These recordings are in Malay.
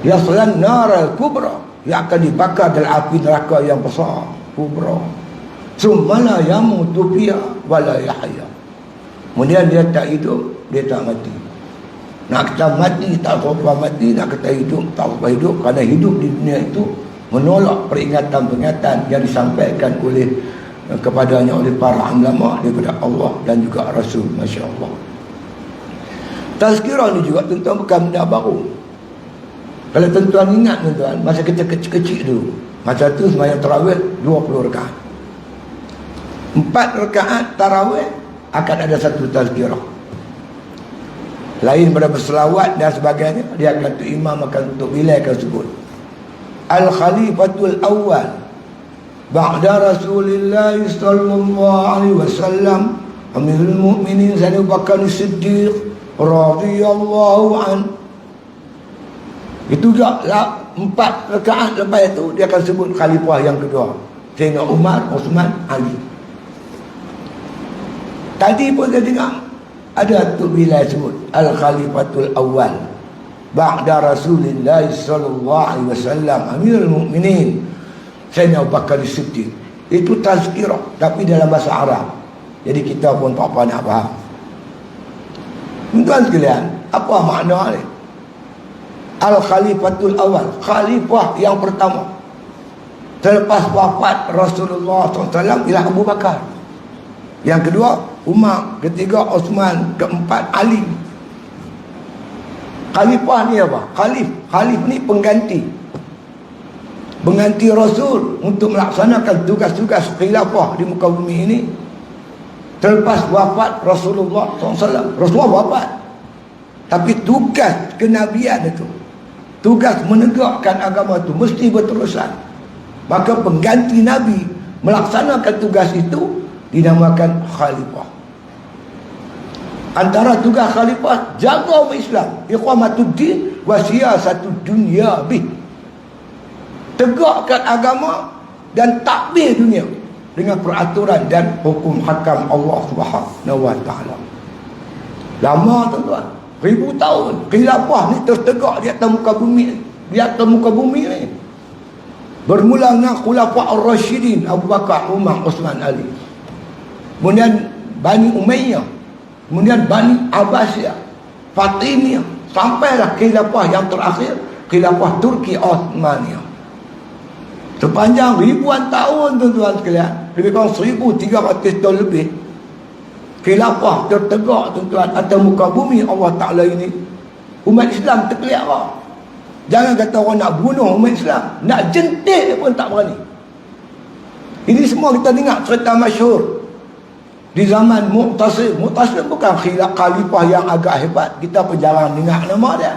Yaslan naral kubra, yang akan dibakar dalam api neraka yang besar, kubra. Summa la yamutu fiha wa la yahya. Kemudian dia tak hidup, dia tak mati. Nak kata mati, tak apa mati. Nak kata hidup, tak apa hidup. Kerana hidup di dunia itu menolak peringatan-peringatan yang disampaikan oleh kepadanya oleh para ulama daripada Allah dan juga Rasul. Masya Allah. Tazkirah ni juga tuan-tuan bukan benda baru. Kalau tuan-tuan ingat tuan-tuan, masa kita kecil-kecil dulu, masa tu sembahyang tarawih 20 rakaat. 4 rakaat tarawih akan ada satu tazkirah. Lain pada berselawat dan sebagainya, dia akan tu imam akan untuk bilai akan sebut Al-Khalifatul Awwal ba'da Rasulillah sallallahu alaihi wasallam Amirul Mukminin Abu Bakar Siddiq radhiyallahu an. Itu juga 4 rakaat lepas itu dia akan sebut khalifah yang kedua, Sayyidina Umar, Uthman, Ali. Tadi pun saya dengar ada tu bila sebut Al-Khalifatul Awwal ba'da Rasulillah sallallahu alaihi wasallam Amirul Mukminin Sayyidina Abu Bakar Siddiq. Itu tazkirah tapi dalam bahasa Arab. Jadi kita pun apa nak faham. Tuan sekalian, apa makna ni? Al-Khalifatul Awal, khalifah yang pertama selepas wafat Rasulullah SAW ialah Abu Bakar. Yang kedua Umar, ketiga Uthman, keempat Ali. Khalifah ni apa? Khalif ni pengganti Rasul untuk melaksanakan tugas-tugas khilafah di muka bumi ini terlepas wafat Rasulullah SAW. Rasulullah wafat, tapi tugas kenabian itu, tugas menegakkan agama itu mesti berterusan. Maka pengganti Nabi melaksanakan tugas itu dinamakan khalifah. Antara tugas khalifah jaga umat Islam, iqamatuddin wa siyasatud dunya bih, tegakkan agama dan takbir dunia dengan peraturan dan hukum hakam Allah Subhanahu wa taala. Lama tuan-tuan, 1000 tahun khilafah ni terus tegak di atas muka bumi, ni. Bermula dengan khulafa ar-rasyidin Abu Bakar, Umar, Uthman, Ali. Kemudian Bani Umayyah, kemudian Bani Abbasiyah, Fatimiyah, sampailah khilafah yang terakhir, khilafah Turki Osmaniyah. Sepanjang ribuan tahun tuan-tuan sekalian, lebih kurang 1300 tahun lebih, khilafah tertegak tuan-tuan atas muka bumi Allah Ta'ala ini. Umat Islam terkelihara. Jangan kata orang nak bunuh umat Islam, nak jentik pun tak berani. Ini semua kita dengar cerita masyhur di zaman Mu'tasim. Mu'tasim bukan khalifah yang agak hebat, kita pun jarang dengar nama dia,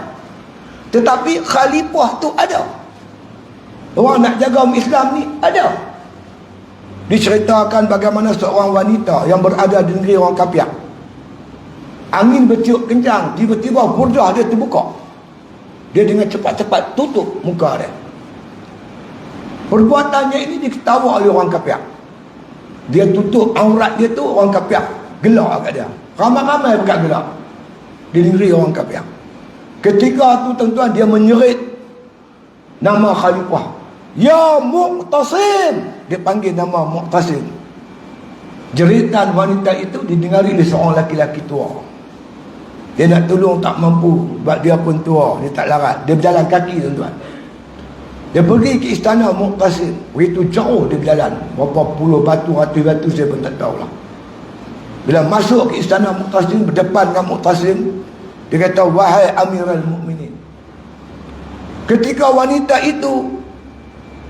tetapi khalifah tu ada. Orang nak jaga umat Islam ni ada. Diceritakan bagaimana seorang wanita yang berada di negeri orang kafir, angin bertiup kencang, tiba-tiba burdah dia terbuka. Dia dengan cepat-cepat tutup muka dia. Perbuatannya ini diketawa oleh orang kafir. Dia tutup aurat dia tu, orang kafir gelak kat dia. Ramai-ramai berkat gelak di negeri orang kafir. Ketika tu tuan-tuan, dia menyerit nama khalifah, ya Mu'tasim. Dia panggil nama Mu'tasim. Jeritan wanita itu didengari oleh seorang laki-laki tua. Dia nak tolong tak mampu, sebab dia pun tua, dia tak larat. Dia berjalan kaki tuan-tuan. Dia pergi ke istana Mu'tasim. Begitu jauh dia berjalan, berapa puluh batu, ratus batu, saya pun tak tahulah. Bila masuk ke istana Mu'tasim, berdepan dengan Mu'tasim, dia kata, wahai Amirul Mukminin. Ketika wanita itu,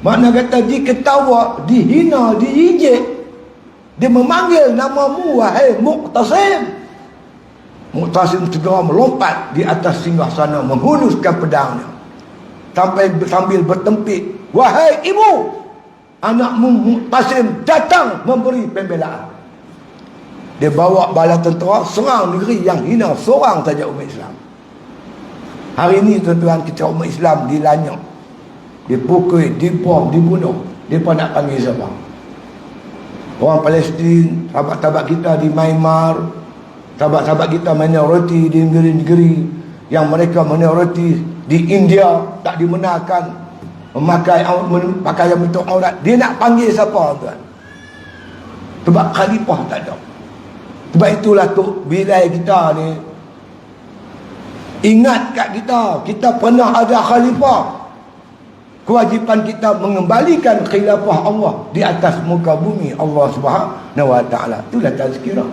makna kata diketawa, dihina, diinjek, dia memanggil namamu, wahai Mu'tasim. Mu'tasim segera melompat di atas singgasana, menghunuskan pedangnya sambil bertempik, wahai ibu, anakmu Mu'tasim datang memberi pembelaan. Dia bawa bala tentera serang negeri yang hina seorang saja umat Islam. Hari ini tuan-tuan, kita umat Islam dilanyap, dipukul, dibom, dibunuh. Mereka nak panggil siapa? Orang Palestin, sahabat-sahabat kita di Myanmar, sahabat-sahabat kita minoriti di negeri-negeri yang mereka minoriti di India tak dibenarkan memakai pakaian bentuk aurat. Dia nak panggil siapa tuan? Sebab khalifah tak ada. Sebab itulah Tok Bilal kita ni ingat kat kita pernah ada khalifah. Kewajipan kita mengembalikan khilafah Allah di atas muka bumi Allah Subhanahu wa taala. Itulah tazkirah.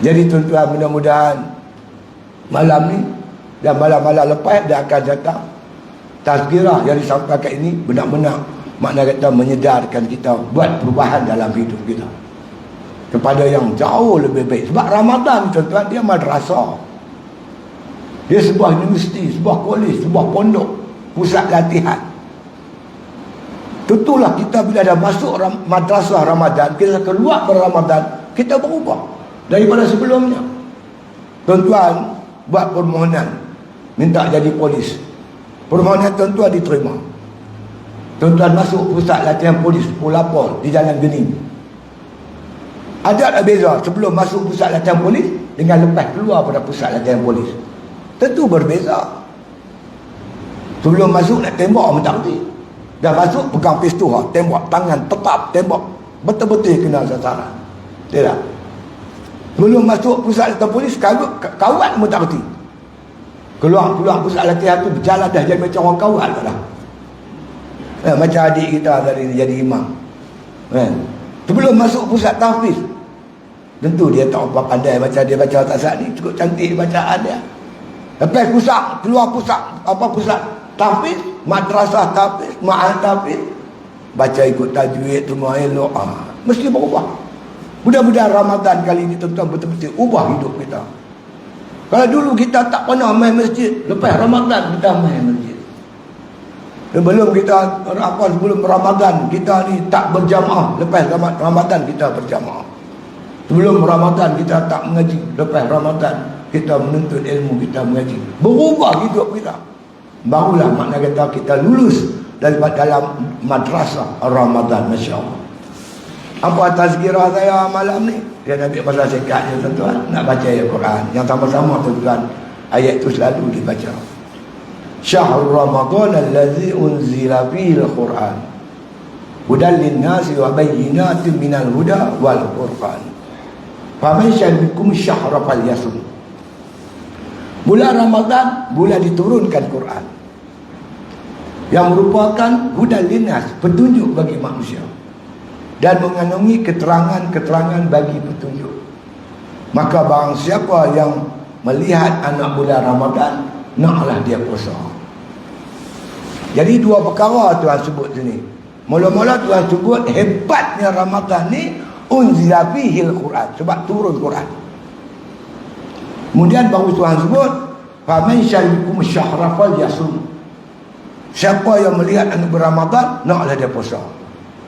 Jadi tuan-tuan, mudah-mudahan malam ni dan malam-malam lepas dia akan datang tazkirah yang disampaikan ini benar-benar makna kata menyedarkan kita buat perubahan dalam hidup kita kepada yang jauh lebih baik. Sebab Ramadan tuan-tuan, dia madrasah, dia sebuah universiti, sebuah kolej, sebuah pondok, pusat latihan. Tentulah kita bila dah masuk madrasah Ramadan, kita keluar pada Ramadan, kita berubah daripada sebelumnya. Tuan-tuan buat permohonan minta jadi polis, permohonan tuan-tuan diterima. Tuan-tuan masuk pusat latihan polis Polapol di Jalan Gening. Ada tak beza sebelum masuk pusat latihan polis dengan lepas keluar pada pusat latihan polis? Tentu berbeza. Sebelum masuk nak tembak minta hati. Dah masuk pegang pistol, tembak, tangan tetap tembak, betul-betul kena sasaran. Tidak. Sebelum masuk pusat latihan polis, kawan minta hati. Keluar pusat latihan tu berjalan dah jadi macam orang kawan dah. Macam adik kita tadi ni jadi imam. Sebelum masuk pusat tahfiz, tentu dia tak apa pandai macam dia baca tasawuf ni, cukup cantik bacaan dia. Lepas keluar pusat tahfiz, madrasah tahfiz, ma'had tahfiz, baca ikut tajwid semua elok, mesti berubah. Mudah-mudahan Ramadan kali ini tuan-tuan betul-betul ubah hidup kita. Kalau dulu kita tak pernah main masjid, lepas Ramadan kita main masjid. Sebelum Ramadan kita ni tak berjamaah, lepas Ramadan kita berjamaah. Sebelum Ramadan kita tak mengaji, lepas Ramadan kita menuntut ilmu, kita mengaji. Berubah hidup kita. Barulah makna kata kita lulus daripada dalam madrasah Ramadan. Masya Allah. Apa tazkirah saya malam ni? Dia nak ambil pasal sikatnya tuan-tuan, nak baca ayat Quran yang sama-sama tuan-tuan. Ayat itu selalu dibaca. Syahrul Ramadan allazi unzila fihi al-Quran hudan lin-nasi wa bayyinatin minal huda wal furqan. Faman syahida minkum syahra falyasum. Bulan Ramadan, bulan diturunkan Quran yang merupakan hudan lin-nas, petunjuk bagi manusia, dan mengandungi keterangan-keterangan bagi petunjuk. Maka barang siapa yang melihat anak bulan Ramadan, naklah dia puasa. Jadi dua perkara Tuhan sebut sini. Mula-mula Tuhan sebut hebatnya Ramadan ni unzila fihil Quran, sebab turun Quran. Kemudian baru Tuhan sebut faman syahida syahra falyasum. Siapa yang melihat anak bulan Ramadan, naklah dia puasa.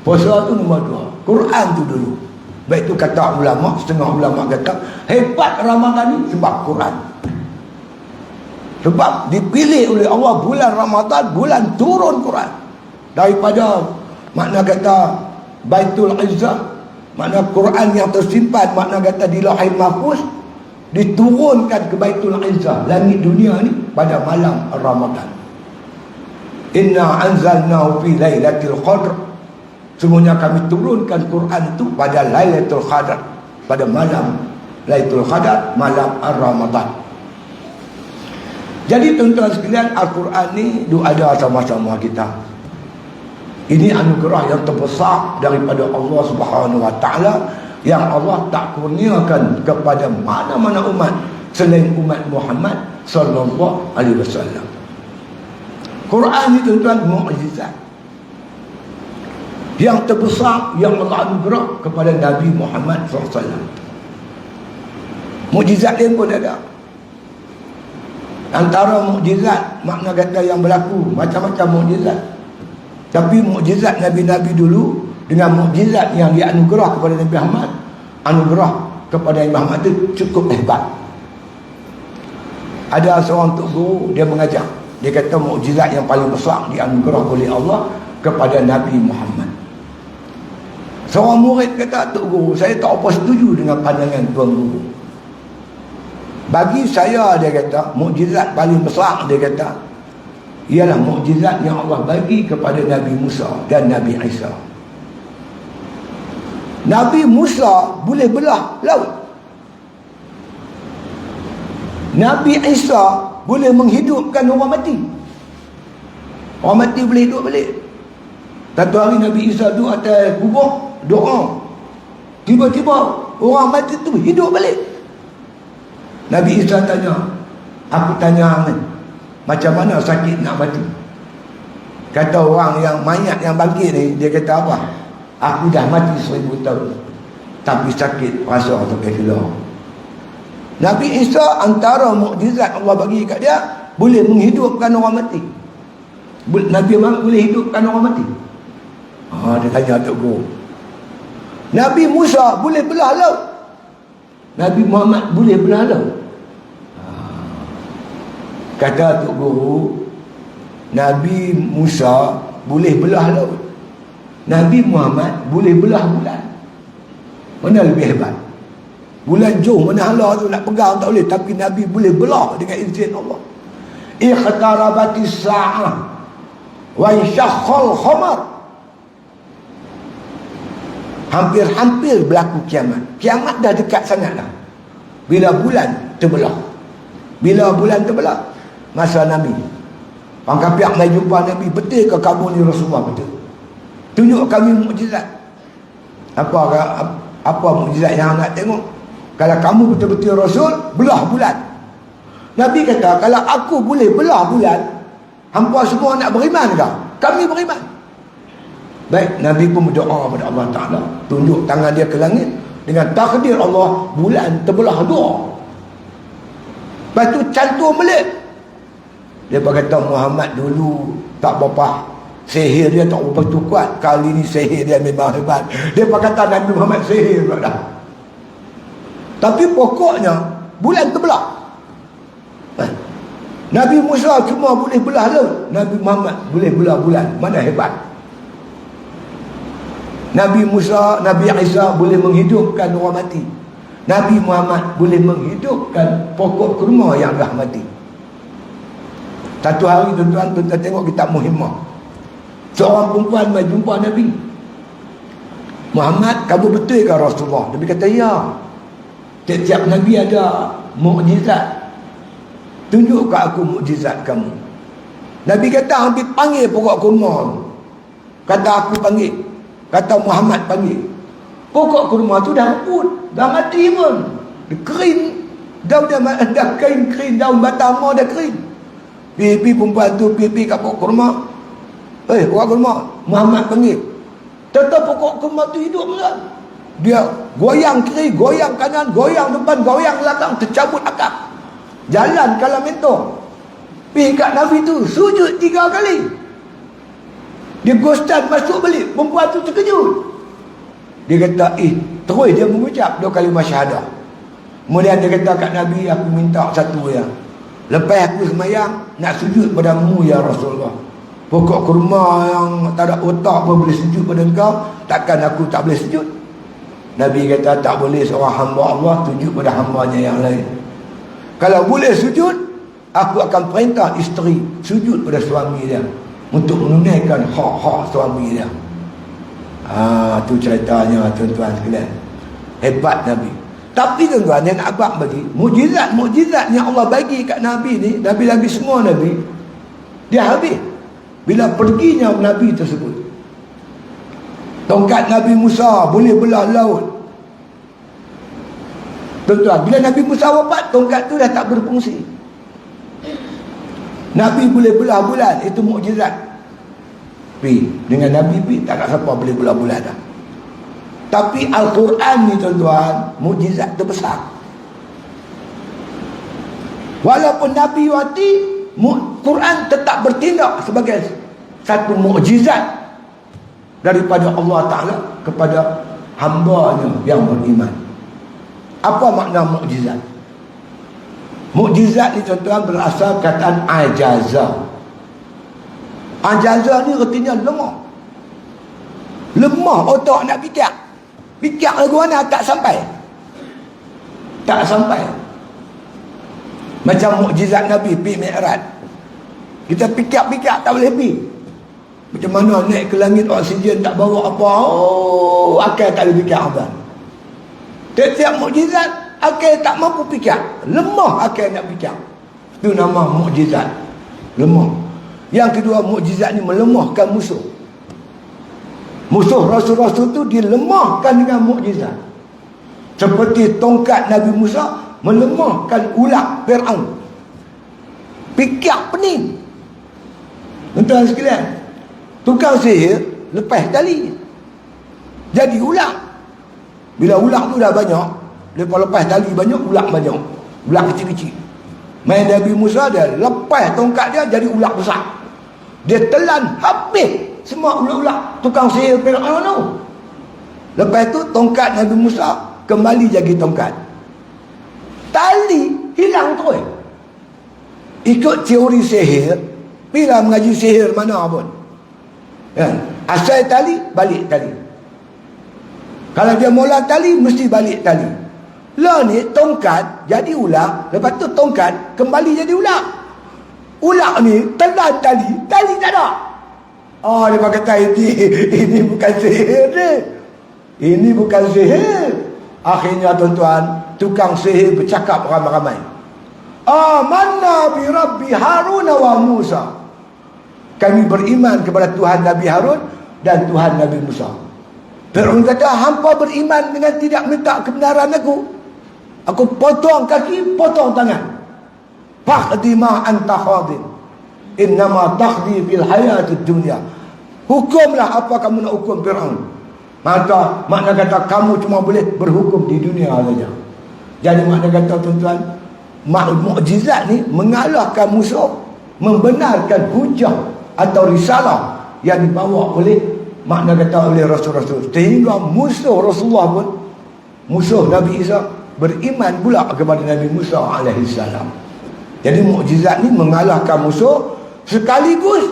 Puasa tu nombor dua, Quran tu dulu. Baik tu kata ulama, setengah ulama kata hebat Ramadan ni sebab Quran. Sebab dipilih oleh Allah bulan Ramadan, bulan turun Quran. Daripada makna kata Baitul Izzah, makna Quran yang tersimpan, makna kata di Lauhul Mahfuz, diturunkan ke Baitul Izzah, langit dunia ni pada malam Ramadan. Inna anzalnahu fi lailatul qadr. Semuanya kami turunkan Quran itu pada Lailatul Qadar, pada malam Lailatul Qadar, malam Ramadan. Jadi tuan-tuan sekalian, Al-Quran ni ada sama-sama kita. Ini anugerah yang terbesar daripada Allah Subhanahu wa taala yang Allah tak kurniakan kepada mana-mana umat selain umat Muhammad sallallahu alaihi wasallam. Quran ni tuan-tuan mukjizat yang terbesar yang Allah anugerah kepada Nabi Muhammad SAW. Mukjizat lain pun ada. Antara mukjizat, makna kata yang berlaku macam-macam mukjizat. Tapi mukjizat Nabi-Nabi dulu dengan mukjizat yang dianugerah kepada Nabi Muhammad, anugerah kepada Nabi Muhammad itu cukup hebat. Ada seorang tok guru, dia mengajar, dia kata mukjizat yang paling besar dianugerah oleh Allah kepada Nabi Muhammad. Seorang murid kata, tok guru, saya tak apa setuju dengan pandangan tuan guru. Bagi saya, dia kata, mukjizat paling besar, dia kata, ialah mukjizat yang Allah bagi kepada Nabi Musa dan Nabi Isa. Nabi Musa boleh belah laut. Nabi Isa boleh menghidupkan orang mati. Orang mati boleh hidup balik. Satu hari Nabi Isa duduk atas kubur, doa. Tiba-tiba orang mati tu hidup balik. Nabi Isa tanya, aku tanya kan, macam mana sakit nak mati? Kata orang yang mayat yang bangkit ni, dia kata apa? Aku dah mati 1000 tahun, tapi sakit rasa sampai keluar. Nabi Isa antara mukjizat Allah bagi kat dia, boleh menghidupkan orang mati. Nabi Muhammad boleh hidupkan orang mati. Dia tanya Tok Guru. Nabi Musa boleh belah laut. Nabi Muhammad boleh belah laut. Kata Tok Guru, Nabi Musa boleh belah laut. Nabi Muhammad boleh belah bulan. Mana lebih hebat? Bulan jauh mana hala tu nak pegang tak boleh, tapi Nabi boleh belah dengan izin Allah. Iqtarabatis sa'ah wa insyakhal khamar. Hampir-hampir berlaku kiamat. Kiamat dah dekat sangat dah. Bila bulan terbelah. Bila bulan terbelah, masa Nabi. Orang kafir mai jumpa Nabi, betul ke kamu ni Rasulullah? Betul. Tunjuk kami mukjizat. Apa mukjizat yang nak tengok? Kalau kamu betul-betul Rasul, belah bulan. Nabi kata, kalau aku boleh belah bulan, hampa semua nak beriman ke? Kami beriman. Baik, Nabi pun berdoa kepada Allah Ta'ala, tunjuk tangan dia ke langit. Dengan takdir Allah, bulan terbelah dua. Lepas tu cantum balik. Dia berkata Muhammad dulu tak berapa, sihir dia tak berapa tu kuat. Kali ni sihir dia memang hebat. Dia berkata Nabi Muhammad sihir pula dah. Tapi pokoknya bulan terbelah. Nabi Musa cuma boleh belah laut, Nabi Muhammad boleh belah bulan. Mana hebat? Nabi Musa, Nabi Isa boleh menghidupkan orang mati. Nabi Muhammad boleh menghidupkan pokok kurma yang dah mati. Satu hari tuan-tuan tengok kitab Muhimmah. Seorang perempuan mai jumpa Nabi. Muhammad, kamu betul ke Rasulullah? Nabi kata, ya. Tiap-tiap Nabi ada mukjizat. Tunjuk ke aku mukjizat kamu. Nabi kata, hampir panggil pokok kurma. Kata aku panggil. Kata Muhammad panggil. Pokok kurma tu dah reput, dah mati pun. Dia kering. Dah kering, daun batang dah kering. Pergi perempuan tu, pergi kat pokok kurma. Pokok kurma. Muhammad panggil. Tetap pokok kurma tu hidup pula. Dia goyang kiri, goyang kanan, goyang depan, goyang belakang, tercabut akar. Jalan kalau mentor. Pergi kat Nabi tu, sujud 3 kali. Dia gostan masuk balik. Perempuan tu terkejut. Dia kata, terus dia mengucap 2 kalimah syahadah. Kemudian dia kata kat Nabi, aku minta satu ya. Lepas aku semayang, nak sujud padamu ya Rasulullah. Pokok kurma yang tak ada otak pun boleh sujud pada engkau, takkan aku tak boleh sujud? Nabi kata, tak boleh seorang hamba Allah sujud pada hambanya yang lain. Kalau boleh sujud, aku akan perintah isteri sujud pada suami dia untuk menunaikan hak-hak suami dia. Tu ceritanya tuan-tuan sekalian. Hebat Nabi. Tapi tuan-tuan yang nak abang bagi, mukjizat yang Allah bagi kat Nabi ni, Nabi-Nabi semua Nabi, dia habis bila perginya Nabi tersebut. Tongkat Nabi Musa boleh belah laut. Tuan-tuan, bila Nabi Musa wafat, tongkat tu dah tak berfungsi. Nabi boleh belah bulan, itu mukjizat. Dengan Nabi tak ada siapa boleh belah bulan dah. Tapi Al-Quran ni tuan-tuan, mukjizat terbesar. Walaupun Nabi mati, Quran tetap bertindak sebagai satu mukjizat daripada Allah Ta'ala kepada hamba-Nya yang beriman. Apa makna mukjizat? Mukjizat ni tuan-tuan berasal kataan ajaza. Ajaza ni artinya lemah. Lemah otak nak fikir. Fikir lagu mana tak sampai. Tak sampai. Macam mukjizat Nabi pergi Mi'raj. Kita pikir-pikir tak boleh pergi. Macam mana naik ke langit oksigen tak bawa apa. Oh, akal tak boleh fikir apa. Tiap-tiap mukjizat akal tak mampu fikir. Lemah akal nak fikir. Itu nama mukjizat. Lemah. Yang kedua, mukjizat ni melemahkan musuh. Musuh rasul-rasul tu dilemahkan dengan mukjizat. Seperti tongkat Nabi Musa melemahkan ular Fir'aun. Fikir pening. Tuan-tuan sekalian, tukang sihir lepas tali jadi ular. Bila ular tu dah banyak, lepas tali banyak, ular banyak, ular kecil-kecil. Main Nabi Musa dia lepas tongkat dia jadi ular besar. Dia telan habis semua ular-ular tukang sihir Fir'aun tu. Lepas tu tongkat Nabi Musa kembali jadi tongkat. Tali hilang terus. Ikut teori sihir, bila mengaji sihir mana pun, ya, asal tali, balik tali. Kalau dia mula tali, mesti balik tali. Lah ni tongkat jadi ular, lepas tu tongkat kembali jadi ular. Ular ni telan tali, tali tak ada. Oh, dia kata ini bukan sihir ni. Ini bukan sihir. Akhirnya tuan-tuan, tukang sihir bercakap ramai-ramai. Amanna bi Rabbi Harun wa Musa. Kami beriman kepada Tuhan Nabi Harun dan Tuhan Nabi Musa. Fir'aun kata, hampa beriman dengan tidak minta kebenaran aku. Aku potong kaki, potong tangan. Faqdi ma anta khadin. Innama taqdi fil hayatid dunya. Hukumlah apa kamu nak hukum Fir'aun. Makna kata kamu cuma boleh berhukum di dunia saja. Jadi makna kata tuan-tuan, mukjizat ni mengalahkan musuh, membenarkan hujah atau risalah yang dibawa oleh, makna kata oleh Rasul-Rasul. Sehingga musuh Rasulullah pun, musuh Nabi Isa, beriman pula kepada Nabi Musa alaihissalam. Jadi mukjizat ni mengalahkan musuh sekaligus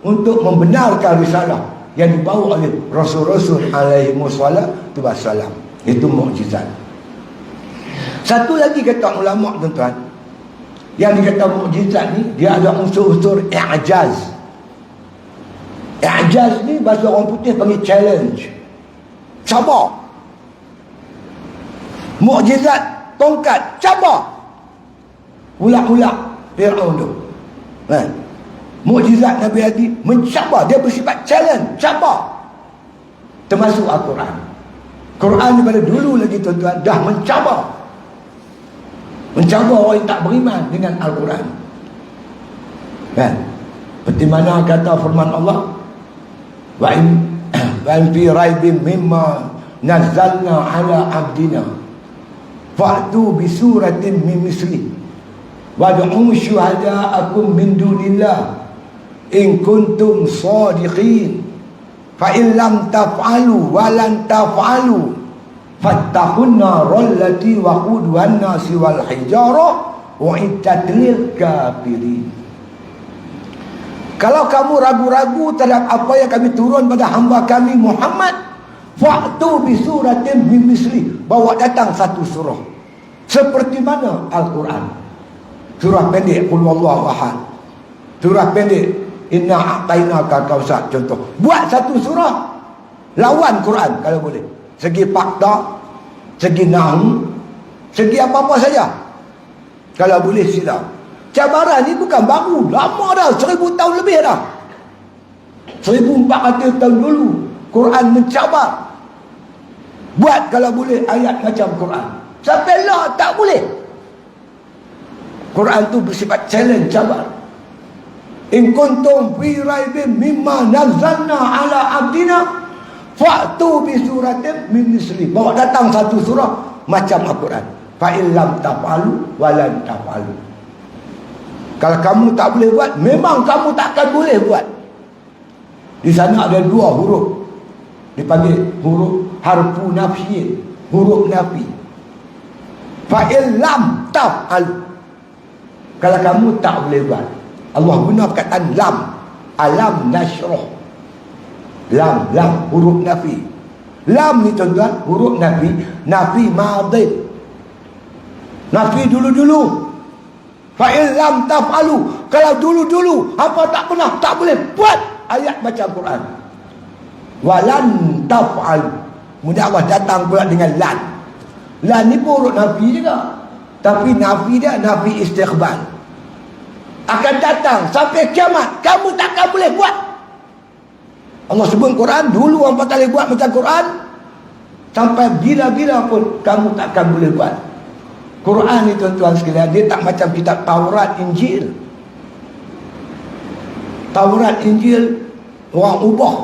untuk membenarkan risalah yang dibawa oleh Rasul-Rasul alaihissalam. Itu mukjizat. Satu lagi kata ulama tuan-tuan, yang dikata mukjizat ni dia ada unsur-unsur i'jaz. I'jaz ni bahasa orang putih panggil challenge, cabar. Mukjizat tongkat cabar ular-ular Fir'aun tu. Mukjizat Nabi Hadi mencabar, dia bersifat challenge, cabar. Termasuk Al-Quran. Quran daripada dulu lagi tuan-tuan dah mencabar. Mencabar orang yang tak beriman dengan Al-Quran. Kan? Seperti mana kata firman Allah, wa in fi raibin mimma nazzalna ala abdina fa'tu bi suratin min misli wad'u syuhada'akum min dunillah in kuntum shadiqin fa in lam taf'alu wa lan taf'alu fattaqun naral lati waquduhan nasi wal hijarah u'iddat lil kafirin. Kalau kamu ragu-ragu terhadap apa yang kami turun pada hamba kami Muhammad, fa'tu bi suratin min misli, bawa datang satu surah seperti mana Al-Quran. Surah pendek qul huwallahu ahad, surah pendek inna a'tainaka kautsar, contoh. Buat satu surah lawan Quran kalau boleh. Segi fakta, segi nahwu, segi apa-apa saja. Kalau boleh sila. Cabaran ni bukan baru, lama dah, 1000 tahun lebih dah. 1400 tahun dulu Quran mencabar. Buat kalau boleh ayat macam Quran. Sampai lah tak boleh. Quran tu bersifat challenge, cabar. In kuntum fi raibin mimma nazzalna ala abdina fa'tu bi suratin min misli, bawa datang satu surah macam Al-Quran. Fa illam taf'alu wa lan taf'alu. Kalau kamu tak boleh buat, memang kamu takkan boleh buat. Di sana ada dua huruf, dipanggil huruf harfu nafiyin, huruf nafi. Fa illam taf'alu, kalau kamu tak boleh buat. Allah guna perkataan lam, alam nashrah. Lam huruf nafi. Lam ni tuan-tuan huruf nafi, nafi madhi, nafi dulu-dulu. Fa in lam taf'alu, kalau dulu-dulu hangpa tak pernah, tak boleh buat ayat baca Quran. Walan taf'alu. Kemudian Allah datang pula dengan lan. Lan ni pun huruf nafi juga. Tapi nafi dia nafi istiqbal. Akan datang sampai kiamat, kamu takkan boleh buat. Allah sebut Quran, dulu hangpa tak boleh buat baca Quran, sampai bila-bila pun kamu takkan boleh buat. Quran ni tuan-tuan sekalian, dia tak macam kitab Taurat, Injil. Taurat, Injil orang ubah,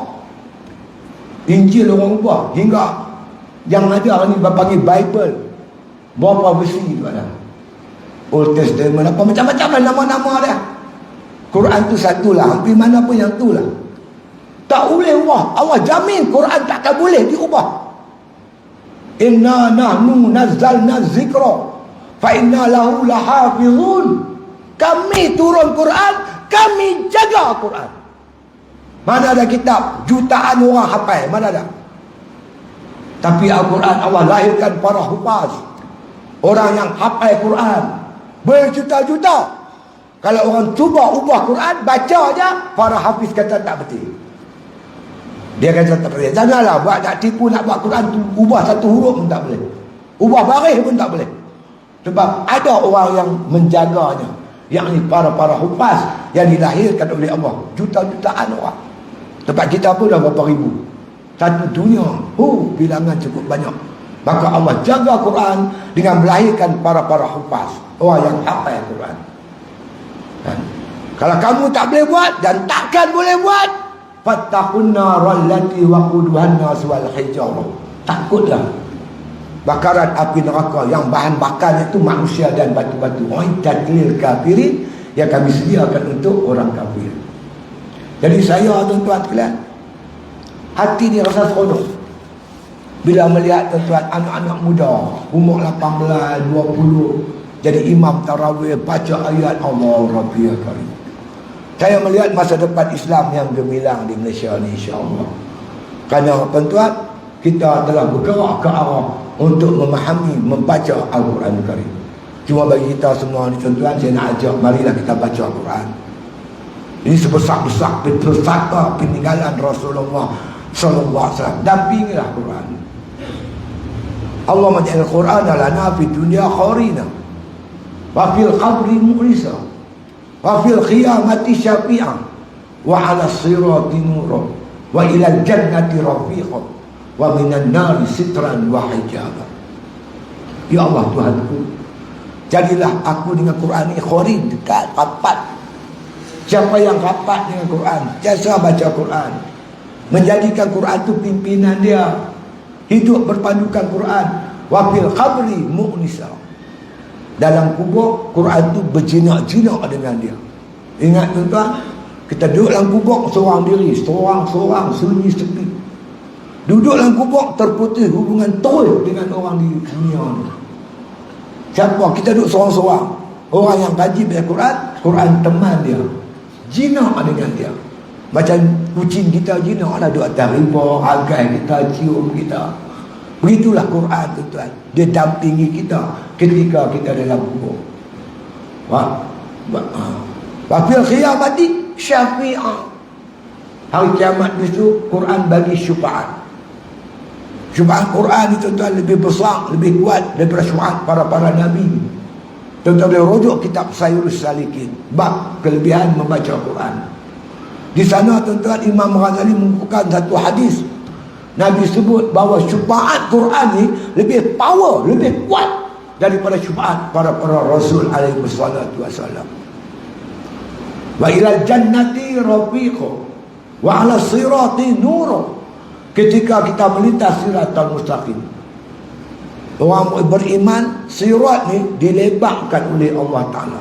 Injil orang ubah, hingga yang ada ni panggil Bible, berapa versi tu ada, Old Testament apa, macam-macam lah nama-nama dia. Quran tu satulah, hampir mana pun yang tu lah. Tak boleh ubah. Allah jamin Quran takkan boleh diubah. Inna nahnu nazzalna zikra fa inna lahu lahafizun. Kami turun Quran, kami jaga Quran. Mana ada kitab jutaan orang hafal, mana ada? Tapi Al-Quran Allah lahirkan para hufaz, orang yang hafal Quran berjuta-juta. Kalau orang cuba ubah Quran, baca aja, para hafiz kata tak betul. Dia kata tak betul. Janganlah buat, nak tipu, nak buat Quran tu ubah satu huruf pun tak boleh, ubah baris pun tak boleh. Sebab ada orang yang menjaganya, yakni para hufaz yang dilahirkan oleh Allah, juta-jutaan orang. Tempat kita pun dah berapa ribu, satu dunia, bilangan cukup banyak. Maka Allah jaga Quran dengan melahirkan para hufaz, orang yang hafal Quran. Dan kalau kamu tak boleh buat dan takkan boleh buat, fattaqun naral lati waquduhan nas wal hijarah, takutlah bakaran api neraka yang bahan bakarnya itu manusia dan batu-batu. Uiddat lil kafirin, yang kami sediakan untuk orang kafir. Jadi saya, tuan-tuan sekalian, hati dia rasa seronok bila melihat tuan-tuan anak-anak muda umur 18, 20 jadi imam tarawih, baca ayat Allah Rabbiyal Karim. Saya melihat masa depan Islam yang gemilang di Malaysia ni, insya-Allah. Kerana tuan-tuan, kita telah bergerak ke arah untuk memahami, membaca Al-Quran Karim. Cuma bagi kita semua ni tuan-tuan, saya nak ajak, marilah kita baca Al-Quran. Ini sebesar-besar petaka peninggalan Rasulullah sallallahu alaihi wasallam. Dampingilah Quran. Allah menjadikan Quran lana fi dunya kharina wa fil qabri mu'risa wa fil qiyamati syafi'an wa 'ala sirati nura wa ila al-jannati rafiqa wa minan nari sitran wa hijaba. Ya Allah Tuhanku, jadilah aku dengan Quran ini kharin, dekat, rapat. Siapa yang rapat dengan Quran, biasa baca Quran, menjadikan Quran itu pimpinan dia, hidup berpandukan Quran. Wa fil qabri mu'nisa, dalam kubur Quran itu berjinak-jinak dengan dia. Ingat tuan-tuan, kita duduk dalam kubur seorang diri, seorang-seorang, sunyi sepi. Duduk dalam kubur terputus hubungan terus dengan orang di dunia ni. Siapa? Kita duduk seorang-seorang. Orang yang kaji baca Quran, Quran teman dia, jinak dengan dia. Macam kucing kita jinak lah, duduk atas riba, agai kita, cium kita. Begitulah Quran tuan-tuan, dia dampingi kita ketika kita dalam kubur. Wa fil qiyamati syafi'an, hari kiamat itu Quran bagi syafaat. Syafaat Quran itu tuan lebih besar, lebih kuat daripada syafaat para nabi. Tuan-tuan boleh rujuk kitab Sayyidus Salikin, bab kelebihan membaca Quran. Di sana tuan-tuan Imam Ghazali mengumpulkan satu hadis. Nabi sebut bahawa syafaat Quran ni lebih power, lebih kuat daripada syafaat para rasul alaihi wassalatu wassalam. Wa ilal jannati rafiqa wa ala sirati nur. Ketika kita melintas siratal mustaqim, orang beriman, sirat ni dilebarkan oleh Allah Ta'ala.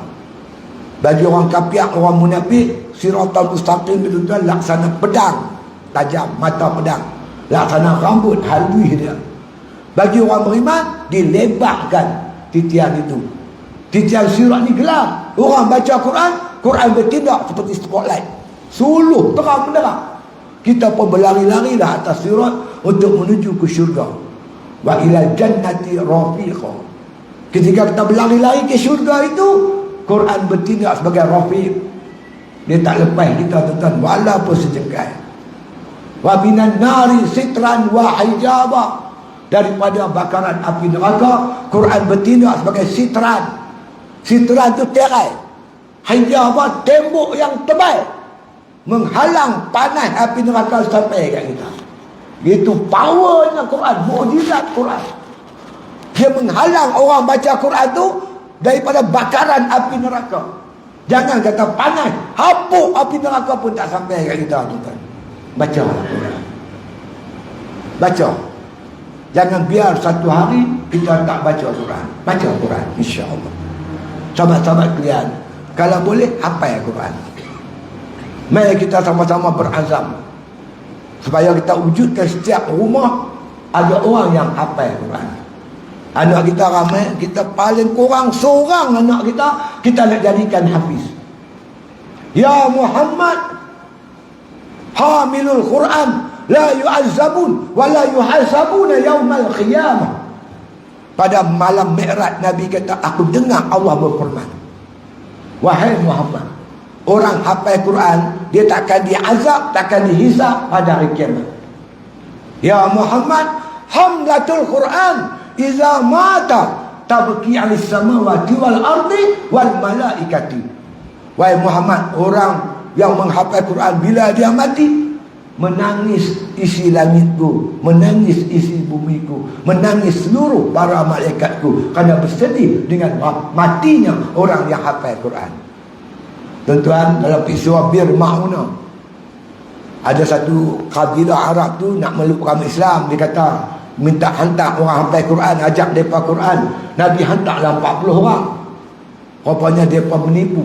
Bagi orang kafir, orang munafik, siratal mustaqim itu laksana pedang tajam, mata pedang, laksana rambut halus dia. Bagi orang beriman, dilebarkan titian itu. Titian sirat ni gelap. Orang baca Quran, Quran bertindak seperti spotlight, suluh terang benderang. Kita pun berlari-larilah atas sirat untuk menuju ke syurga. Wa ilal jannati rafiqa. Ketika kita berlari-lari ke syurga itu, Quran bertindak sebagai rafiq. Dia tak lepas kita tuan-tuan walaupun sejengkal. Wa minan nari sitran wa hijaba. Daripada bakaran api neraka, Quran bertindak sebagai sitran. Sitran tu tirai. Hijaba tembok yang tebal, menghalang panas api neraka sampai kat kita. Itu powernya Quran, mukjizat Quran. Dia menghalang orang baca Quran tu daripada bakaran api neraka. Jangan kata panas, hapuk api neraka pun tak sampai kat kita, tuan-tuan. Baca Quran. Baca. Jangan biar satu hari kita tak baca Quran. Baca Quran, insya-Allah. Sahabat-sahabat kalian, kalau boleh hafal Quran. Mari kita sama-sama berazam supaya kita wujudkan setiap rumah ada orang yang hafal Quran. Anak kita ramai, kita paling kurang seorang anak kita nak jadikan hafiz. Ya Muhammad, hamilul Quran la yu'azzabun wa la yuhasabuna yaumal qiyamah. Pada malam Mi'raj Nabi kata, aku dengar Allah berfirman, wahai Muhammad, orang hafal Quran dia takkan diazab, takkan dihisab pada hari kiamat. Ya Muhammad, hamlatul Quran iza mata tabki alis samawati wal ardi wal malaikati. Wahai Muhammad, orang yang menghafal Quran bila dia mati, menangis isi langitku, menangis isi bumiku, menangis seluruh para malaikatku kerana bersedih dengan matinya orang yang hafal Quran. Tuan-tuan, dalam peristiwa Bir Ma'unah, ada satu kabilah Arab tu nak meluk agama Islam. Dia kata minta hantar orang hafal Quran, ajak mereka Quran. Nabi hantarlah 40 orang. Rupanya mereka menipu.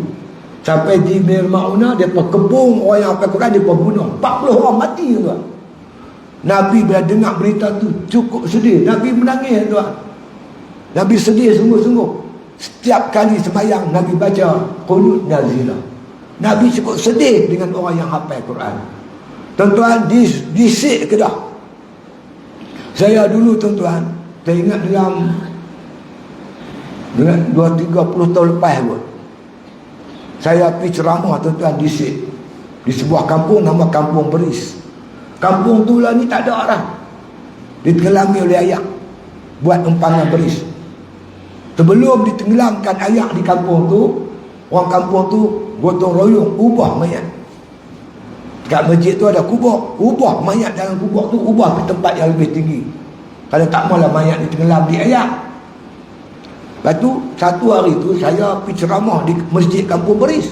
Sampai di Bir Ma'unah, mereka kebung orang yang hafal Quran, mereka bunuh 40 orang mati tuan. Nabi bila dengar berita tu cukup sedih. Nabi menangis tuan. Nabi sedih sungguh-sungguh. Setiap kali sembahyang Nabi baca qunut nazilah. Nabi cukup sedih dengan orang yang hafal Quran. Tuan-tuan, disik Kedah. Saya dulu tuan-tuan, saya ingat dalam 2-30 tahun lepas kot, saya pergi ceramah tuan-tuan di Sik, di sebuah kampung nama Kampung Beris. Kampung tu lah ni tak ada orang, ditenggelami oleh ayak, buat empangan beris. Sebelum ditenggelamkan ayak di kampung tu, orang kampung tu gotong royong ubah mayat. Dekat masjid tu ada kubur, ubah mayat dalam kubur tu, ubah ke tempat yang lebih tinggi. Kalau tak maulah mayat ditenggelam di ayak. Lepas tu satu hari tu saya pergi ceramah di masjid Kampung Beris.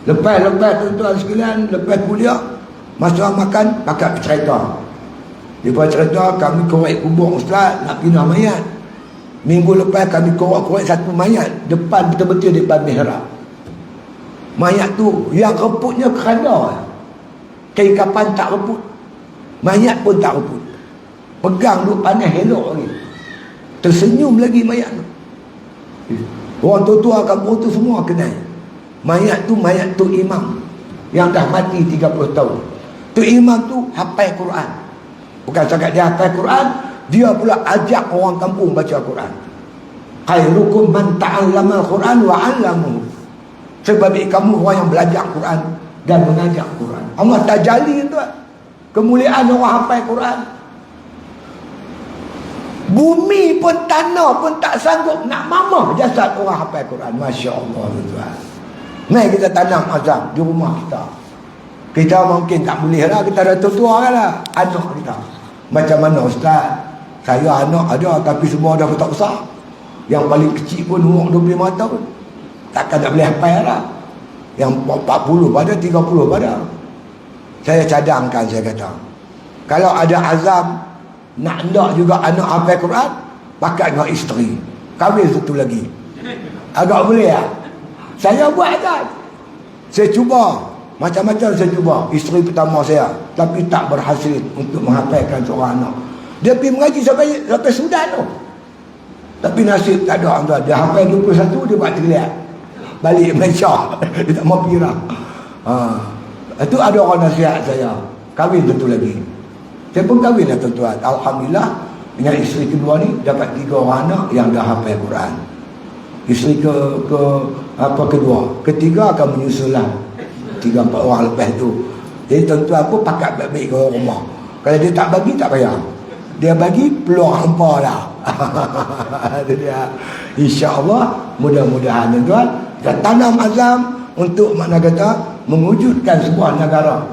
Lepas tuan-tuan sekalian, lepas kuliah, masa makan pakai cerita. Lepas cerita kami korek kubur ustaz nak pindah mayat. Minggu lepas kami korek satu mayat depan, betul-betul depan mihrab. Mayat tu yang reputnya kerana kain kapan tak reput, mayat pun tak reput. Pegang duk panas elok lagi, tersenyum lagi mayat tu. Orang tua-tua kampung tu semua kenal. Mayat tu imam yang dah mati 30 tahun. Tu imam tu hafal Quran. Bukan cakap dia hafal Quran, dia pula ajak orang kampung baca Quran. Khairukum man ta'allama al-Quran wa 'allamahu. Sebab kamu orang yang belajar Quran dan mengajar Quran. Allah tajalli tuan, kemuliaan orang hafal Quran. Bumi pun, tanah pun tak sanggup nak mamah jasad orang hafal Quran. Masya Allah tuan. Mari kita tanam azam di rumah kita. Kita mungkin tak boleh lah, kita dah tua-tua kan lah. Anak kita macam mana ustaz? Saya anak ada tapi semua dah tak besar. Yang paling kecil pun umur 25 tahun. Takkan tak boleh hafal lah. Yang 40 pada 30 pada. Saya cadangkan, saya kata, kalau ada azam nak hendak juga anak hafal Quran, pakat dengan isteri, kahwin satu lagi. Agak boleh lah. Saya buat kan. Saya cuba, macam-macam saya cuba. Isteri pertama saya, tapi tak berhasil untuk menghafalkan seorang anak. Dia pergi mengaji sampai Sudan tu. Tapi nasib tak ada tuan. Dia hafal 21, dia buat terlihat balik Malaysia. Dia tak mau pergi lah. Itu ada orang nasihat saya, kahwin satu lagi. Saya pun kahwin lah tuan-tuan. Alhamdulillah, dengan isteri kedua ni dapat 3 orang anak yang dah hafal Quran. Isteri ke apa kedua, ketiga akan menyusullah 3-4 orang lepas tu. Jadi tuan-tuan pun pakat baik-baik ke rumah. Kalau dia tak bagi, tak payah. Dia bagi, peluang hampa dah. Itu dia. InsyaAllah, mudah-mudahan tuan-tuan kita tanam azam untuk makna kata mewujudkan sebuah negara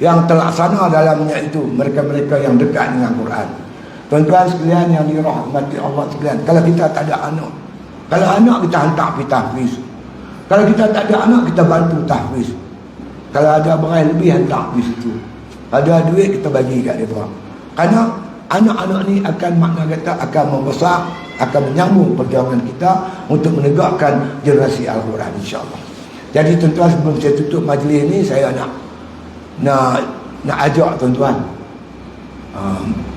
yang terlaksana dalamnya itu mereka-mereka yang dekat dengan Quran. Tuan-tuan sekalian yang dirahmati Allah sekalian, kalau kita tak ada anak, kalau anak kita hantar pergi tahfiz, kalau kita tak ada anak kita bantu tahfiz, kalau ada barang lebih hantar pergi situ, ada duit kita bagi kat mereka. Kerana anak-anak ni akan makna kata akan membesar, akan menyambung perjuangan kita untuk menegakkan generasi Al-Quran, insya-Allah. Jadi tuan-tuan, sebelum saya tutup majlis ni, saya nak ajak tuan-tuan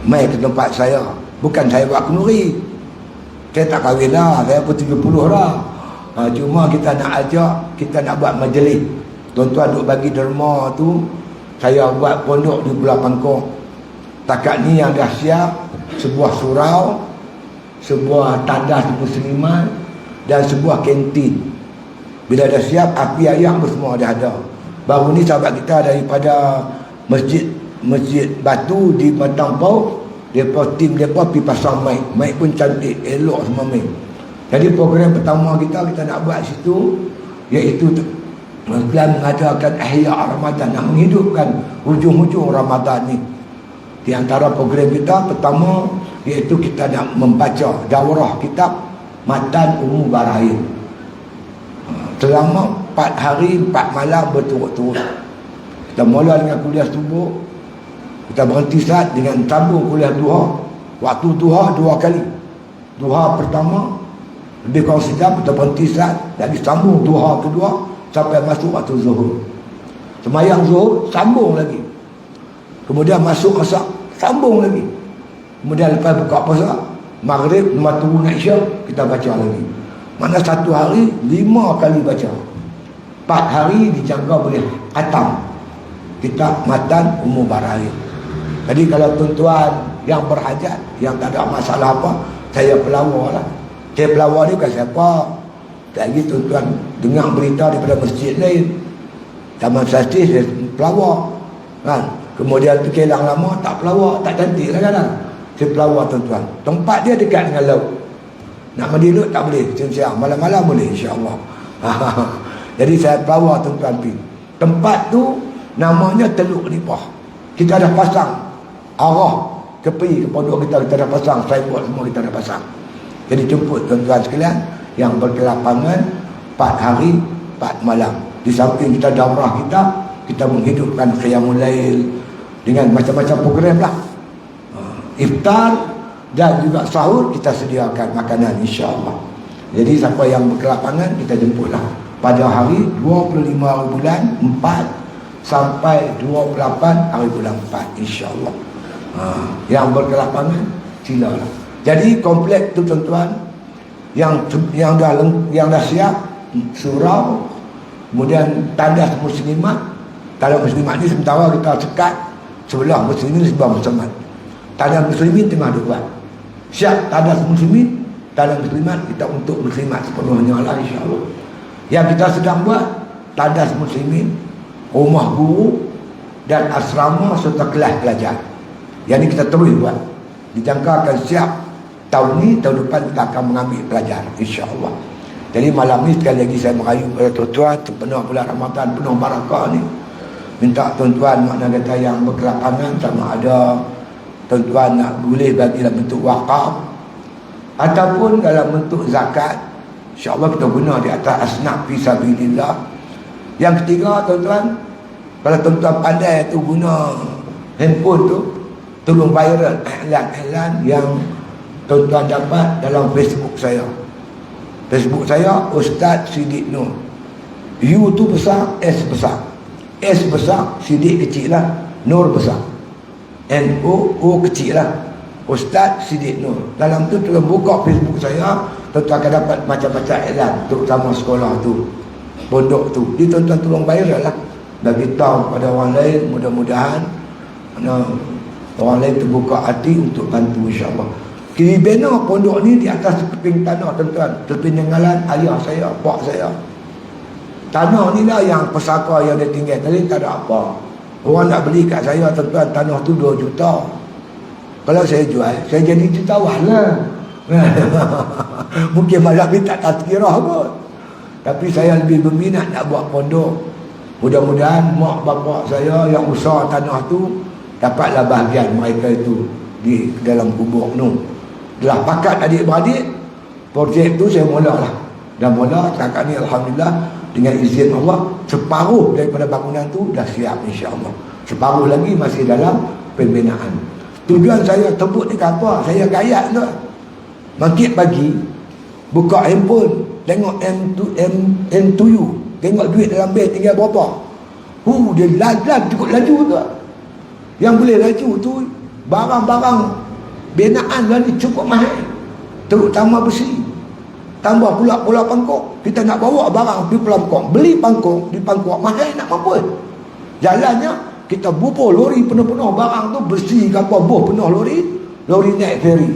mai ke tempat saya. Bukan saya buat kenduri, saya tak kahwin dah, saya pun 70 dah. Cuma kita nak ajak, kita nak buat majlis. Tuan-tuan duk bagi derma tu, saya buat pondok di Pulau Pangkong. Takat ni yang dah siap sebuah surau, sebuah tandas musliman dan sebuah kantin. Bila dah siap, api ayam semua dah ada. Baru ni sahabat kita daripada Masjid Batu di Batang Pau, tim mereka pergi pasang mic pun cantik, elok semua mic. Jadi program pertama kita nak buat situ, iaitu mengadakan Ihya Ramadan, nak menghidupkan hujung-hujung Ramadan ni. Di antara program kita pertama, iaitu kita nak membaca daurah kitab Matan Ummu Barahin selama 4 hari 4 malam berturut-turut. Kita mula dengan kuliah subuh, kita berhenti saat dengan sambung kuliah duha. Waktu duha 2 kali. Duha pertama lebih kurang sejam, kita berhenti saat, lagi sambung duha kedua sampai masuk waktu zuhur. Semayang zuhur, sambung lagi. Kemudian masuk asar, sambung lagi. Kemudian lepas buka puasa, maghrib, lepas turun Isyak, kita baca lagi. Mana satu hari 5 kali baca. 4 hari dijangka boleh khatam kitab Matan Ummu Barahin. Jadi kalau tuan-tuan yang berhajat, yang tak ada masalah apa, saya pelawar lah. Saya pelawar ni bukan siapa. Lagi tuan-tuan dengar berita daripada masjid lain, Taman Sastri, saya pelawar kan. Kemudian tu Kelang Lama, tak pelawar, tak cantik lah kan. Saya pelawar tuan-tuan. Tempat dia dekat dengan laut. Nak mandi laut tak boleh, siang-siang, malam-malam boleh, insya-Allah. Jadi saya pelawar tuan-tuan pergi. Tempat tu namanya Teluk Nipah. Kita dah pasang arah ke pondok kita dah pasang signboard semua, kita dah pasang. Jadi jemput tuan-tuan sekalian yang berkelapangan 4 hari 4 malam. Di samping kita daurah kita menghidupkan qiyamul lail dengan macam-macam program lah. Iftar dan juga sahur kita sediakan makanan, insya-Allah. Jadi siapa yang berkelapangan kita jemputlah pada hari 25 bulan 4 sampai 28 hari bulan 4, insya-Allah. Yang berkelapangan silalah. Jadi komplek tu tuan-tuan yang dah siap surau, kemudian tandas muslimat. Kalau muslimat ni sementara kita sekat sebelah muslimin, sebelah muslimat. Tandas muslimin tengah buat. Siap tandas muslimin, tandas muslimat kita untuk muslimat sepenuhnya lah, insya-Allah. Yang kita sedang buat tandas muslimin, rumah guru dan asrama serta kelas belajar. Yang ni kita terus buat. Dijangka akan siap tahun ni, tahun depan kita akan mengambil pelajar, insya-Allah. Jadi malam ni sekali lagi saya merayu kepada tuan-tuan, penuh bulan Ramadan, penuh barakah ni. Minta tuan-tuan makna kata yang berkelapangan, sama ada tuan-tuan nak boleh bagi dalam bentuk wakaf ataupun dalam bentuk zakat, insya-Allah kita guna di atas asnaf fisabilillah. Yang ketiga tuan-tuan, kalau tuan-tuan pandai tu guna handphone tu, tolong viral iklan-iklan yang tuan-tuan dapat dalam Facebook saya. Facebook saya Ustaz Siddiq Nur. U tu besar, S besar. S besar, Siddiq kecil lah, Nur besar. N-O kecil lah, Ustaz Siddiq Nur. Dalam tu tolong buka Facebook saya, tuan-tuan akan dapat macam-macam iklan, terutama sekolah tu, pondok tu. Jadi tuan-tuan tolong viral lah, bagi tahu pada orang lain, mudah-mudahan orang lain terbuka hati untuk bantu, insya-Allah. Kiri bena pondok ni di atas teping tanah tuan-tuan. Teping Nengalan ayah saya, pak saya. Tanah ni lah yang pesaka yang dia tinggal. Tadi tak ada apa. Orang nak beli kat saya tuan-tuan, tanah tu 2 juta. Kalau saya jual, saya jadi jutawan lah. Mungkin malam ni tak tazkirah pun. Tapi saya lebih berminat nak buat pondok. Mudah-mudahan mak bapak saya yang usaha tanah tu dapatlah bahagian mereka itu di dalam kubur tu. Telah pakat adik-beradik, projek tu saya mula lah. Dan mula setakat ni alhamdulillah dengan izin Allah, separuh daripada bangunan tu dah siap insya-Allah. Separuh lagi masih dalam pembinaan. Tujuan saya tebuk ni apa? Saya gayat tu. Bangkit pagi, buka handphone, tengok M2U, tengok duit dalam bank tinggal berapa. Dia laju cukup laju tu. Yang boleh laju tu barang-barang binaan lah ni cukup mahal, terutama besi. Tambah pula pangkok. Kita nak bawa barang pergi Pangkok, beli pangkok di Pangkok mahal nak mampu. Jalannya kita bubuh lori penuh-penuh barang tu, besi ke apa, buh penuh lori naik ferry.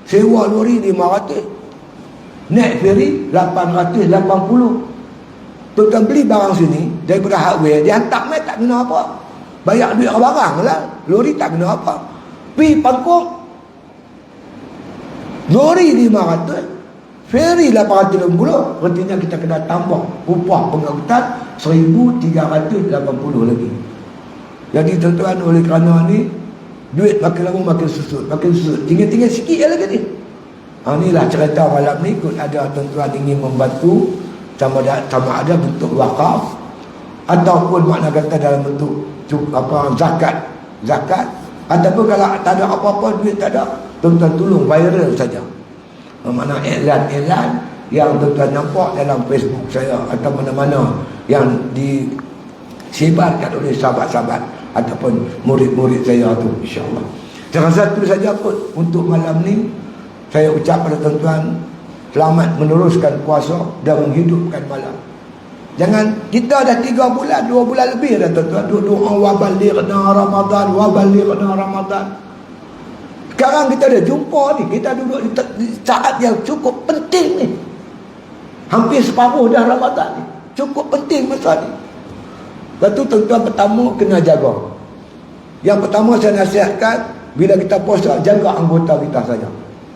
Sewa lori 500, naik ferry 880. Tuan beli barang sini daripada hardware, dia hantar mai tak kena apa. Bayar duit barang lah, lori tak kena apa. Pi Pangkok lori 500, ferry 880, artinya kita kena tambah upah pengangkutan 1,380 lagi. Jadi tuan-tuan, oleh kerana ni duit makin lama makin susut. Tinggal sikit lagi ni. Inilah cerita malam ni. Kot ada tuan-tuan ingin membantu, sama ada bentuk wakaf ataupun makna kata dalam bentuk zakat, ataupun kalau tak ada apa-apa, duit tak ada, tuan-tuan tolong viral saja. Mana iklan-iklan yang tuan-tuan nampak dalam Facebook saya atau mana-mana yang disebarkan oleh sahabat-sahabat ataupun murid-murid saya tu, insya-Allah. Salah satu saja kot untuk malam ni, saya ucap pada tuan-tuan, selamat meneruskan puasa dan menghidupkan malam. Jangan, kita dah 3 bulan, 2 bulan lebih dah tuan-tuan duk doa wa balighna Ramadan. Sekarang kita dah jumpa ni, kita duduk di saat yang cukup penting ni. Hampir separuh dah Ramadan ni. Cukup penting masa ni. Lepas tu tuan-tuan pertama kena jaga. Yang pertama saya nasihatkan, bila kita puasa, jaga anggota kita saja.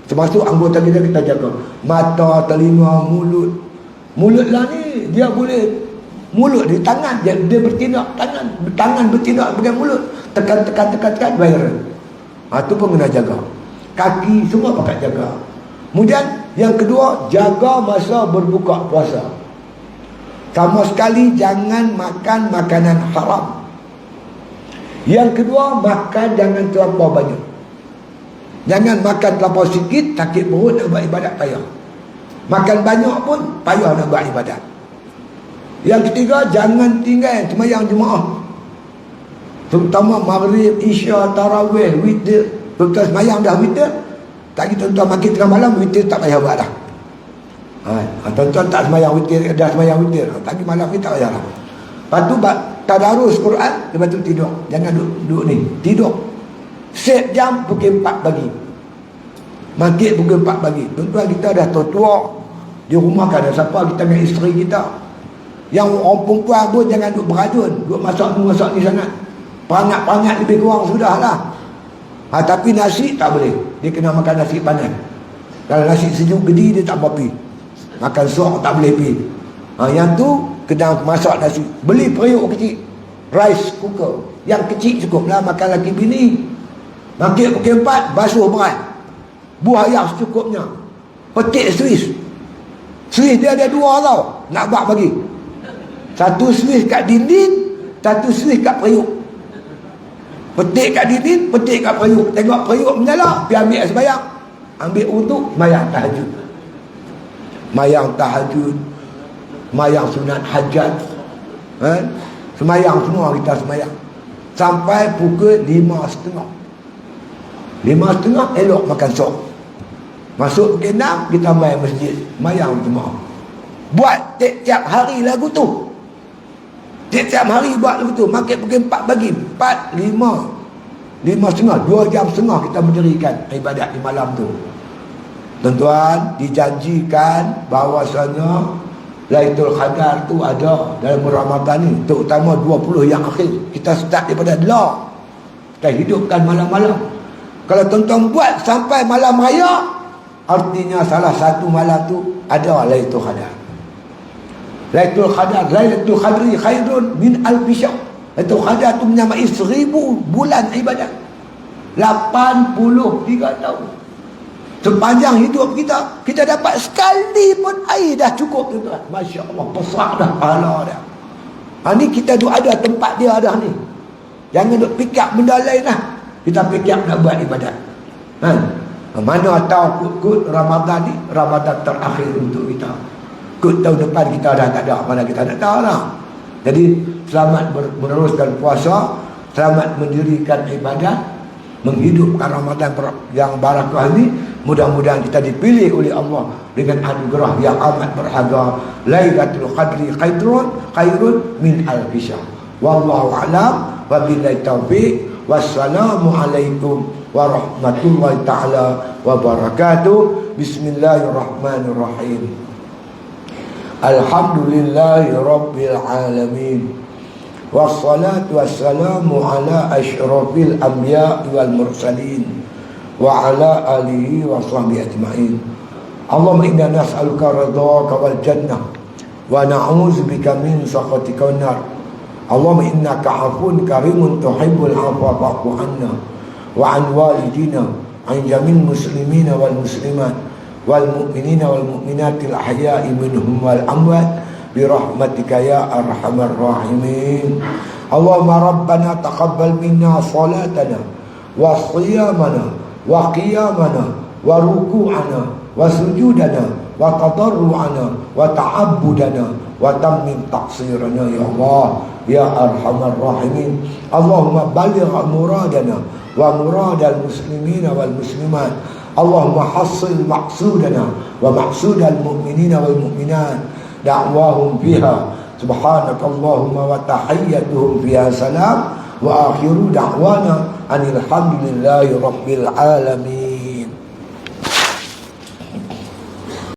Termasuk anggota kita jaga. Mata, telinga, mulut. Mulut lah ni, dia boleh, mulut di tangan, dia bertindak tangan bertindak dengan mulut. Tekan, viral. Itu pun kena jaga. Kaki semua pakai jaga. Kemudian yang kedua, jaga masa berbuka puasa. Sama sekali jangan makan makanan haram. Yang kedua, makan jangan terlampau banyak. Jangan makan terlampau sikit, sakit perut, nak buat ibadat payah. Makan banyak pun payah nak buat ibadat. Yang ketiga, jangan tinggal sembahyang jemaah, terutama maghrib, isya, tarawih, witir. Tuan-tuan sembahyang dah witir, tak kita tuan-tuan makin tengah malam, witir tak payah buat dah. Tuan-tuan tak sembahyang witir, dah sembahyang witir, pagi malam ni tak payah lah. Lepas tu tadarus Quran, lepas tu tidur. Jangan duduk ni, tidur. Set jam pukul 4 pagi, maghrib pukul 4 pagi. Tuan-tuan, kita dah tua-tua di rumah, kan ada siapa, kita dengan isteri kita. Yang orang perempuan pun jangan duduk berajun, duduk masak ni sangat. Perangat-perangat lebih kurang sudah lah. Tapi nasi tak boleh, dia kena makan nasi panas. Kalau nasi sejuk gedi, dia tak apa pi. Makan sok tak boleh pi. Yang tu kena masak nasi. Beli periuk kecil, rice cooker yang kecil cukup lah, makan laki bini. Maghrib pukul 4, basuh berat, buah ayam secukupnya, petik Swiss dia ada 2 tau, nak buat bagi. Satu Swiss kat dinding, satu Swiss kat periuk. Petik kat dinding, petik kat periuk. Tengok periuk menyala, pergi ambil sembahyang, ambil untuk sembahyang tahajud, sembahyang sunat hajat, sembahyang semua kita sembahyang sampai pukul 5.30. 5.30 elok makan sok. Masuk pukul 6 kita main masjid, sembahyang jemaah. Buat tiap-tiap hari lagu tu. Tiap-tiap hari buat lagu tu. Makin pukul 4 pagi, 4, 5, 5.30, 2 jam setengah kita mendirikan ibadat di malam tu. Tuan-tuan, dijanjikan bahawasanya Lailatul Qadar tu ada dalam Ramadan ni, terutama 20 yang akhir. Kita start daripada lah, kita hidupkan malam-malam. Kalau tuan-tuan buat sampai malam raya, artinya salah satu malam tu ada Lailatul Qadar. Lailatul Qadar, Lailatul Qadri khairun min alfi syahr. Lailatul Qadar tu menyamai 1000 bulan ibadat. 83 tahun. Sepanjang hidup kita, kita dapat sekali pun air dah cukup, tuan-tuan. Masya Allah, besar dah pahala dah. Ni kita duk ada tempat dia dah ni. Jangan duk fikir benda lain lah. Kita fikir nak buat ibadat. Mana tahu kut Ramadan ni, Ramadan terakhir untuk kita. Kut tahun depan kita dah tak ada, mana kita nak tahu lah. Jadi selamat meneruskan puasa, selamat mendirikan ibadat, menghidupkan Ramadan yang barakah ini. Mudah-mudahan kita dipilih oleh Allah dengan anugerah yang amat berharga. Lailatul Qadri khairun min alfi syahr. Wallahu a'lam, wabillahi taufiq. Wassalamualaikum warahmatullahi taala wabarakatuh. Bismillahirrahmanirrahim. Alhamdulillahi rabbil alamin. Wassalatu wassalamu ala asyrafil anbiya wal mursalin wa ala alihi wa sahbihi ajma'in. Allahumma inna nas'aluka ridhaka wal jannah wa na'udzubika min sakhatika wan nar. Allahumma innaka 'afuwun karimun tuhibbul 'afwa fa'fu 'anna wa 'an walidina, 'an jamil muslimina wal muslimat wal mu'minina wal mu'minatil ahya'i minhum wal amwat bi rahmatika ya arhamar rahimin. Allahumma rabbana taqabbal minna salatana wa siyamana wa qiyamana wa ruku'ana wa sujudana wa tadarru'ana wa ta'abbudana wa tammim taqsirana ya Allah ya arhamar rahimin. Allahumma baligh muradana wa muradal muslimina wal muslimat. Allahumma hassil maqsudana wa maqsudal mu'minina wal mu'minat da'wahum fiha subhanakallahumma wa tahiyyatuhum fiha salam wa akhiru da'wana anil hamdulillahi rabbil alamin.